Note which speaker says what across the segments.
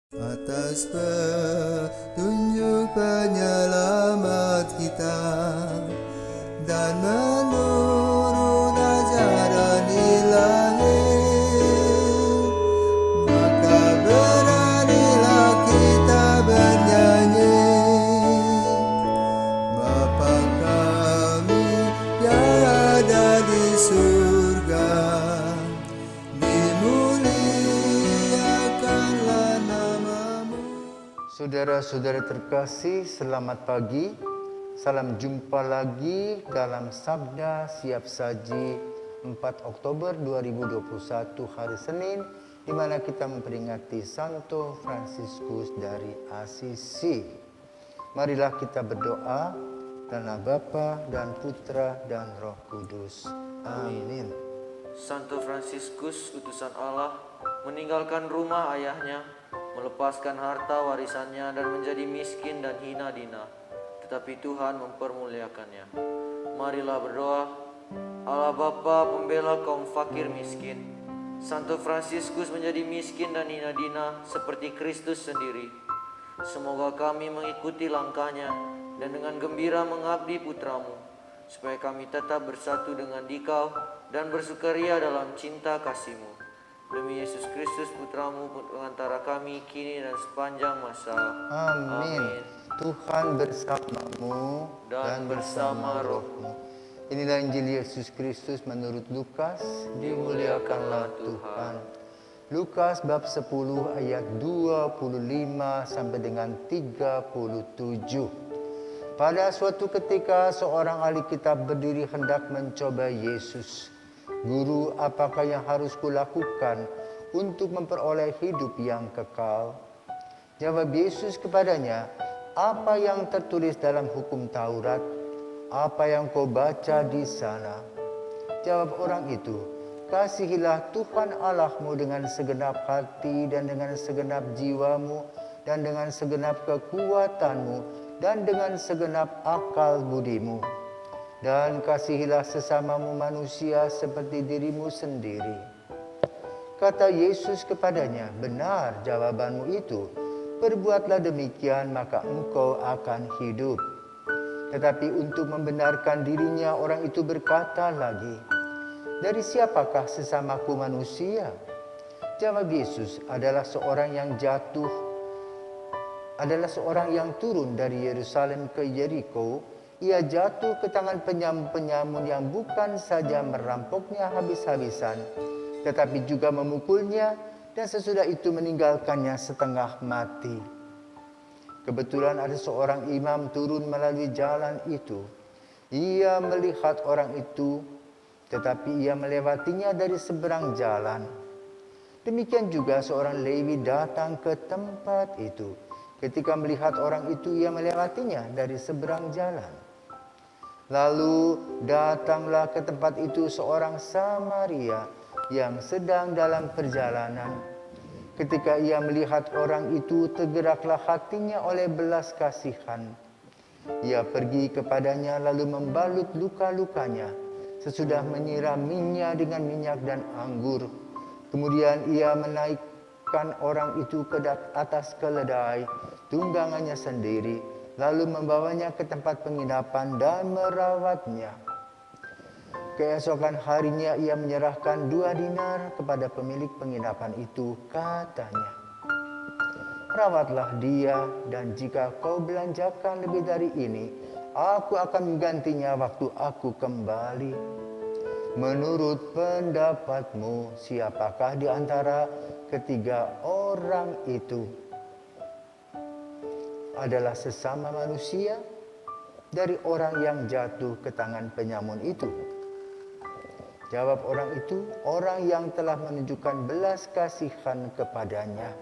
Speaker 1: Atas petunjuk penyelamat kita dan menurut ajaran ilahi, maka beranilah kita bernyanyi. Bapa kami yang ada di surga, dimuliakanlah namamu.
Speaker 2: Saudara-saudara terkasih, selamat pagi. Salam jumpa lagi dalam Sabda Siap Saji 4 Oktober 2021 hari Senin, di mana kita memperingati Santo Fransiskus dari Assisi. Marilah kita berdoa dalam nama Bapa dan Putra dan Roh Kudus. Amin.
Speaker 3: Santo Fransiskus, utusan Allah, meninggalkan rumah ayahnya, melepaskan harta warisannya dan menjadi miskin dan hina dina. Tetapi Tuhan mempermuliakannya. Marilah berdoa. Allah Bapa, pembela kaum fakir miskin, Santo Fransiskus menjadi miskin dan hina dina seperti Kristus sendiri. Semoga kami mengikuti langkahnya dan dengan gembira mengabdi putramu, supaya kami tetap bersatu dengan Dikau dan bersukaria dalam cinta kasih-Mu. Demi Yesus Kristus putramu, pengantara kami kini dan sepanjang masa.
Speaker 2: Amin. Tuhan bersamamu
Speaker 3: Dan bersama rohmu.
Speaker 2: Inilah Injil Yesus Kristus menurut Lukas.
Speaker 3: Dimuliakanlah Tuhan.
Speaker 2: Lukas bab 10 ayat 25 sampai dengan 37. Pada suatu ketika seorang ahli kitab berdiri hendak mencoba Yesus. Guru, apakah yang harus kulakukan untuk memperoleh hidup yang kekal? Jawab Yesus kepadanya, apa yang tertulis dalam hukum Taurat? Apa yang kau baca di sana? Jawab orang itu, kasihilah Tuhan Allahmu dengan segenap hati dan dengan segenap jiwamu dan dengan segenap kekuatanmu dan dengan segenap akal budimu. Dan kasihilah sesamamu manusia seperti dirimu sendiri. Kata Yesus kepadanya, benar jawabanmu itu. Perbuatlah demikian maka engkau akan hidup. Tetapi untuk membenarkan dirinya orang itu berkata lagi, dari siapakah sesamaku manusia? Jawab Yesus, adalah seorang yang turun dari Yerusalem ke Yeriko. Ia jatuh ke tangan penyamun-penyamun yang bukan saja merampoknya habis-habisan, tetapi juga memukulnya, dan sesudah itu meninggalkannya setengah mati. Kebetulan ada seorang imam turun melalui jalan itu. Ia melihat orang itu, tetapi ia melewatinya dari seberang jalan. Demikian juga seorang Lewi datang ke tempat itu. Ketika melihat orang itu, ia melewatinya dari seberang jalan. Lalu datanglah ke tempat itu seorang Samaria yang sedang dalam perjalanan. Ketika ia melihat orang itu, tergeraklah hatinya oleh belas kasihan. Ia pergi kepadanya lalu membalut luka-lukanya, sesudah menyiraminya dengan minyak dan anggur. Kemudian ia menaikkan orang itu ke atas keledai tunggangannya sendiri, lalu membawanya ke tempat penginapan dan merawatnya. Keesokan harinya ia menyerahkan 2 dinar kepada pemilik penginapan itu. Katanya, rawatlah dia, dan jika kau belanjakan lebih dari ini, aku akan menggantinya waktu aku kembali. Menurut pendapatmu, siapakah di antara ketiga orang itu adalah sesama manusia dari orang yang jatuh ke tangan penyamun itu? Jawab orang itu, orang yang telah menunjukkan belas kasihan kepadanya.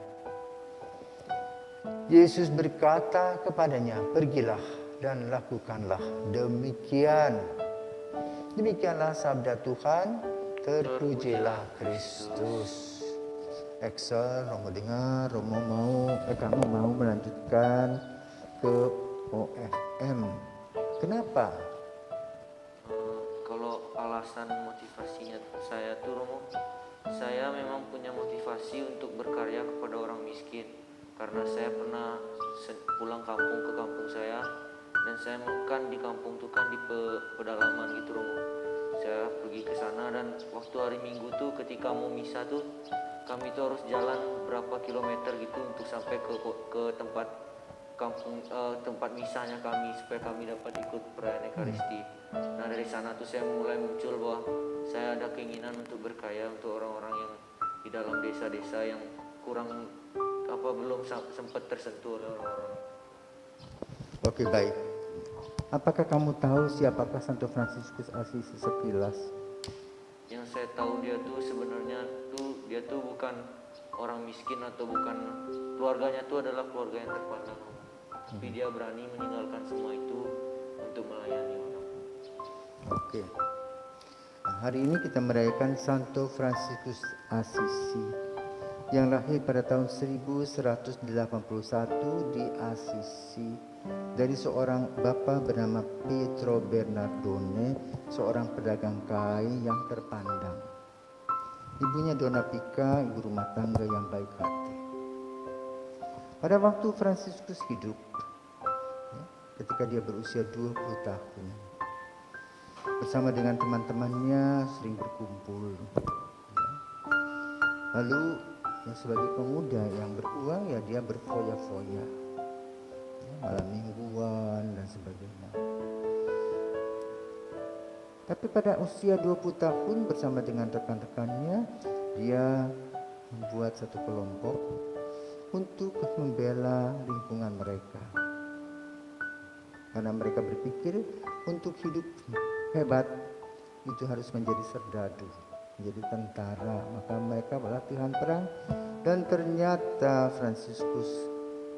Speaker 2: Yesus berkata kepadanya, pergilah dan lakukanlah demikian. Demikianlah sabda Tuhan, terpujilah Kristus. Excel, Romo dengar, kamu mau melanjutkan ke OFM. Kenapa?
Speaker 3: Kalau alasan motivasinya saya tuh Romo, saya memang punya motivasi untuk berkarya kepada orang miskin. karena saya pernah pulang kampung ke kampung saya, dan saya makan di kampung tuh kan di pedalaman gitu Romo. Saya pergi ke sana, dan waktu hari Minggu tuh ketika mau misa tuh kami tuh harus jalan berapa kilometer gitu untuk sampai ke tempat kampung, tempat misanya kami, supaya kami dapat ikut perayaan Ekaristi. Nah dari sana tuh saya mulai muncul bahwa saya ada keinginan untuk berkaya untuk orang-orang yang di dalam desa-desa yang kurang belum sempat tersentuh oleh orang-orang.
Speaker 2: Oke, baik. Apakah kamu tahu siapakah Santo Fransiskus Assisi sekilas?
Speaker 3: Yang saya tahu dia tuh sebenarnya dia tuh bukan orang miskin, atau bukan, keluarganya tuh adalah keluarga yang terpandang. Tapi dia berani meninggalkan semua itu untuk melayani orang.
Speaker 2: Oke. Nah, hari ini kita merayakan Santo Fransiskus Assisi yang lahir pada tahun 1181 di Assisi dari seorang bapak bernama Pietro Bernardone, seorang pedagang kain yang terpandang. Ibunya Donna Pica, ibu rumah tangga yang baik hati. Pada waktu Fransiskus hidup, ketika dia berusia 20 tahun, bersama dengan teman-temannya sering berkumpul. Lalu sebagai pemuda yang beruang, ya dia berfoya-foya, malam mingguan dan sebagainya. Tapi pada usia 20 tahun bersama dengan rekan-rekannya, dia membuat satu kelompok untuk membela lingkungan mereka. Karena mereka berpikir untuk hidup hebat itu harus menjadi serdadu, menjadi tentara. Maka mereka berlatihan perang, dan ternyata Fransiskus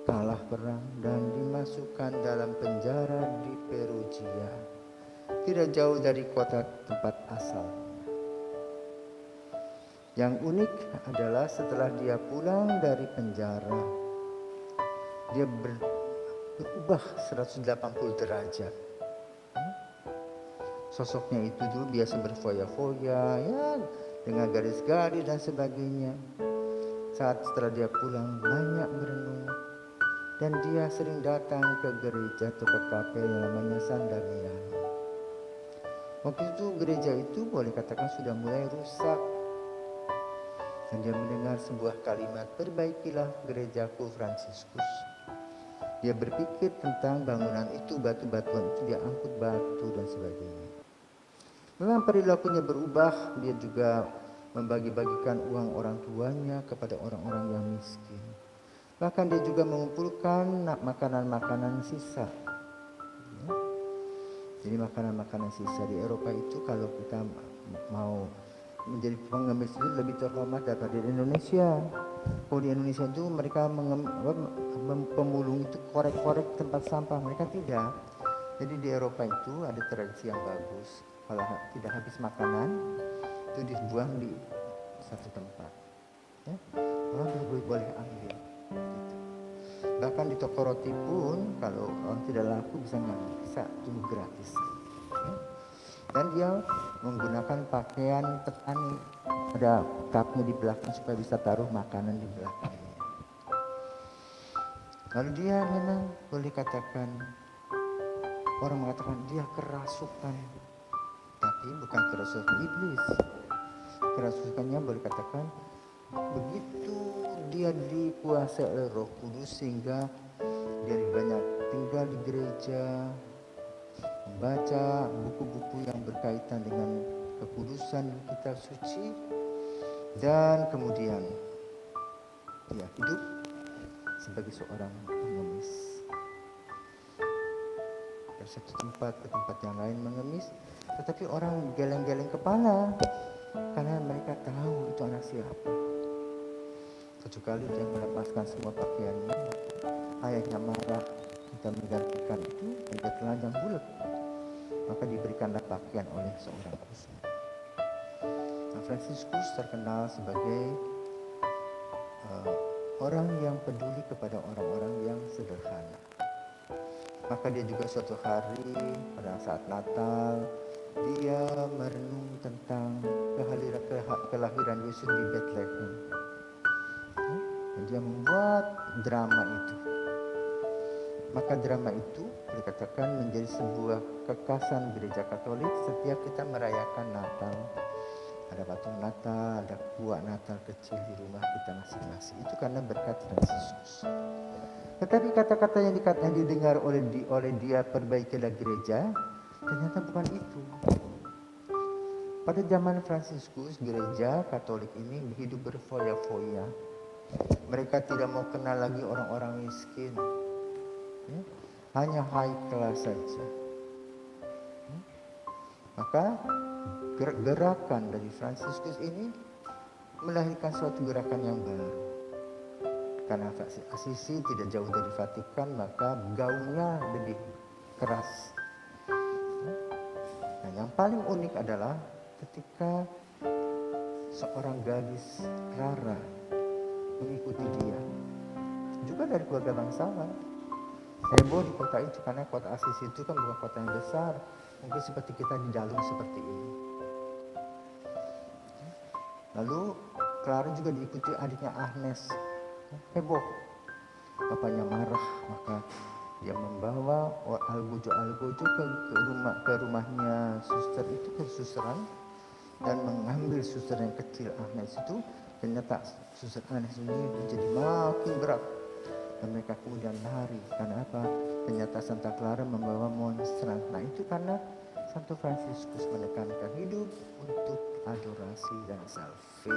Speaker 2: kalah perang dan dimasukkan dalam penjara di Perugia, tidak jauh dari kota tempat asalnya. Yang unik adalah setelah dia pulang dari penjara, dia berubah 180 derajat. Sosoknya itu dulu biasa berfoya-foya, ya, dengan garis-garis dan sebagainya. Saat setelah dia pulang, banyak merenung, dan dia sering datang ke gereja atau ke kapel yang namanya San Damiano. Waktu itu gereja itu boleh katakan sudah mulai rusak, dan dia mendengar sebuah kalimat, "Perbaikilah gerejaku Fransiskus." Dia berpikir tentang bangunan itu, batu-batuan itu, dia angkut batu dan sebagainya. Memang perilakunya berubah, dia juga membagi-bagikan uang orang tuanya kepada orang-orang yang miskin. Bahkan dia juga mengumpulkan makanan-makanan sisa. Jadi makanan-makanan sisa di Eropa itu kalau kita mau menjadi pengemis itu lebih terhormat daripada di Indonesia. Kalau di Indonesia itu mereka pemulung itu korek-korek tempat sampah, mereka tidak. Jadi di Eropa itu ada tradisi yang bagus. Kalau tidak habis makanan itu dibuang di satu tempat, ya, orang boleh ambil gitu. Bahkan di toko roti pun kalau orang tidak laku bisa ngambil, bisa tunggu gratis, ya. Dan dia menggunakan pakaian petani, ada kapnya di belakang supaya bisa taruh makanan di belakangnya. Lalu dia memang boleh katakan, orang mengatakan dia kerasukan, tapi bukan kerasukan iblis. Kerasukannya boleh katakan begitu dia dikuasai oleh Roh Kudus, sehingga dia banyak tinggal di gereja, membaca buku-buku yang berkaitan dengan kekudusan kitab suci, dan kemudian dia hidup sebagai seorang pengemis. Dari satu tempat ke tempat yang lain mengemis, tetapi orang geleng-geleng kepala karena mereka tahu itu anak siapa. Satu kali dia melepaskan semua pakaiannya, ayahnya marah, minta menggantikan itu, dia telanjang bulat. Maka diberikanlah pakaian oleh seorang khusus. Nah, Fransiskus terkenal sebagai orang yang peduli kepada orang-orang yang sederhana. Maka dia juga suatu hari pada saat Natal, dia merenung tentang kelahiran Yesus di Bethlehem. dia membuat drama itu. Maka drama itu dikatakan menjadi sebuah kekhasan gereja Katolik setiap kita merayakan Natal. Ada patung Natal, ada buah Natal kecil di rumah kita masing-masing. Itu karena berkat Fransiskus. Tetapi kata-kata yang didengar oleh dia, perbaikilah gereja, ternyata bukan itu. Pada zaman Fransiskus, gereja Katolik ini hidup berfoya-foya. Mereka tidak mau kenal lagi orang-orang miskin. Hanya high class saja. Maka gerakan dari Fransiskus ini melahirkan suatu gerakan yang baru. Karena Asisi tidak jauh dari Vatikan, maka gaungnya lebih keras. Nah, yang paling unik adalah ketika seorang gadis Clara mengikuti dia, juga dari keluarga bangsawan. Heboh di kota itu karena kota Asisi itu kan bukan kota yang besar, mungkin seperti kita di Dalung seperti ini. Lalu Clara juga diikuti adiknya Agnes. Heboh, bapaknya marah, maka dia membawa algojo ke rumahnya suster itu, ke susteran, dan mengambil suster yang kecil Agnes itu. Ternyata suster Agnes ini menjadi makin berat dan mereka kemudian lari. Karena apa? Ternyata Santa Clara membawa monstran. Nah, itu karena Santo Fransiskus menekankan hidup untuk adorasi dan salve.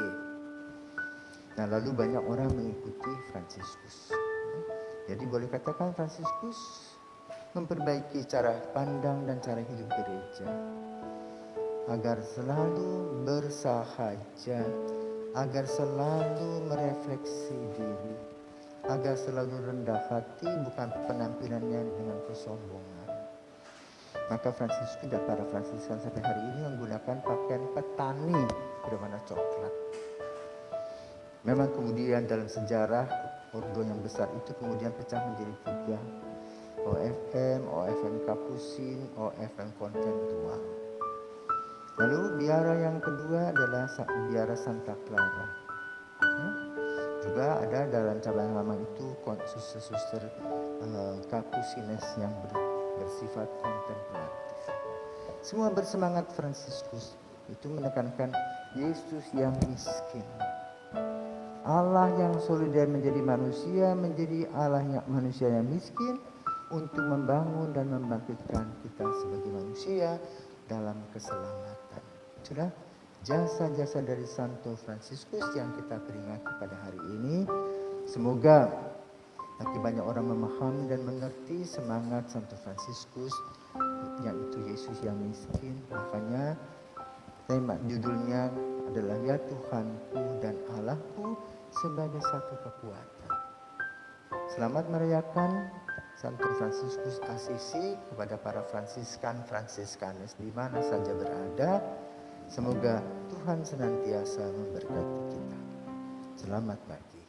Speaker 2: Nah, lalu banyak orang mengikuti Fransiskus. Jadi boleh katakan Fransiskus memperbaiki cara pandang dan cara hidup gereja agar selalu bersahaja, agar selalu merefleksi diri, agar selalu rendah hati, bukan penampilannya dengan kesombongan. Maka Fransiskus dan para Fransiskan sampai hari ini menggunakan pakaian petani berwarna coklat. Memang kemudian dalam sejarah ordo yang besar itu kemudian pecah menjadi 3. OFM Kapusin, OFM Konventual. Lalu biara yang kedua adalah biara Santa Clara. Juga ada dalam cabang lama itu suster-suster Kapusines yang bersifat kontemplatif. Semua bersemangat Fransiskus itu menekankan Yesus yang miskin. Allah yang solider menjadi Allah yang manusia yang miskin untuk membangun dan membangkitkan kita sebagai manusia dalam keselamatan. Sudah jasa-jasa dari Santo Fransiskus yang kita peringati pada hari ini. Semoga makin banyak orang memahami dan mengerti semangat Santo Fransiskus, yaitu Yesus yang miskin. Makanya tema judulnya adalah Ya Tuhanku dan Allahku sebagai satu kekuatan. Selamat merayakan Santo Fransiskus Asisi kepada para Fransiskanes di mana saja berada. Semoga Tuhan senantiasa memberkati kita. Selamat pagi.